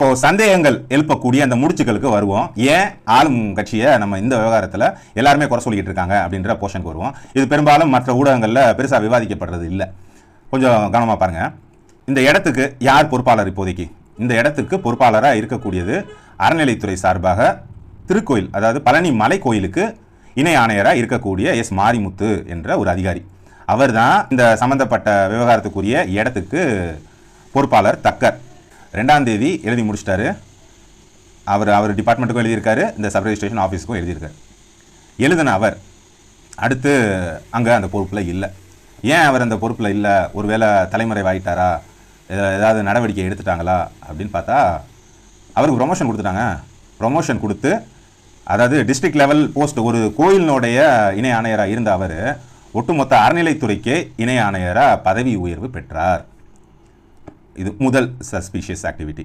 இப்போ சந்தேகங்கள் எழுப்பக்கூடிய அந்த முடிச்சுக்களுக்கு வருவோம். ஏன் ஆளும் கட்சியை நம்ம இந்த விவகாரத்தில் எல்லாருமே குறை சொல்லிக்கிட்டு இருக்காங்க அப்படின்ற போர்ஷனுக்கு வருவோம். இது பெரும்பாலும் மற்ற ஊடகங்களில் பெருசாக விவாதிக்கப்படுறது இல்லை. கொஞ்சம் கவனமாக பாருங்கள். இந்த இடத்துக்கு யார் பொறுப்பாளர்? இப்போதைக்கு இந்த இடத்துக்கு பொறுப்பாளராக இருக்கக்கூடியது அறநிலைத்துறை சார்பாக திருக்கோயில், அதாவது பழனி மலை கோயிலுக்கு இணை ஆணையராக இருக்கக்கூடிய எஸ் மாரிமுத்து என்ற ஒரு அதிகாரி. அவர் தான் இந்த சம்பந்தப்பட்ட விவகாரத்துக்குரிய இடத்துக்கு பொறுப்பாளர். தக்கர் 2ஆம் தேதி எழுதி முடிச்சிட்டாரு. அவர் டிபார்ட்மெண்ட்டுக்கும் எழுதியிருக்காரு, இந்த சப் ரெஜிஸ்ட்ரேஷன் ஆஃபீஸுக்கும் எழுதியிருக்காரு. எழுதின அவர் அடுத்து அங்கே அந்த பொறுப்பில் இல்லை. ஏன் அவர் அந்த பொறுப்பில் இல்லை? ஒருவேளை தலைமறைவாயிட்டாரா, ஏதாவது நடவடிக்கை எடுத்துட்டாங்களா அப்படின்னு பார்த்தா அவருக்கு ப்ரொமோஷன் கொடுத்துட்டாங்க. ப்ரொமோஷன் கொடுத்து, அதாவது டிஸ்ட்ரிக்ட் லெவல் போஸ்ட், ஒரு கோயிலினுடைய இணை ஆணையராக இருந்த அவர் ஒட்டுமொத்த அறநிலைத்துறைக்கே இணை ஆணையராக பதவி உயர்வு பெற்றார். இது முதல் சஸ்பீஷியஸ் ஆக்டிவிட்டி.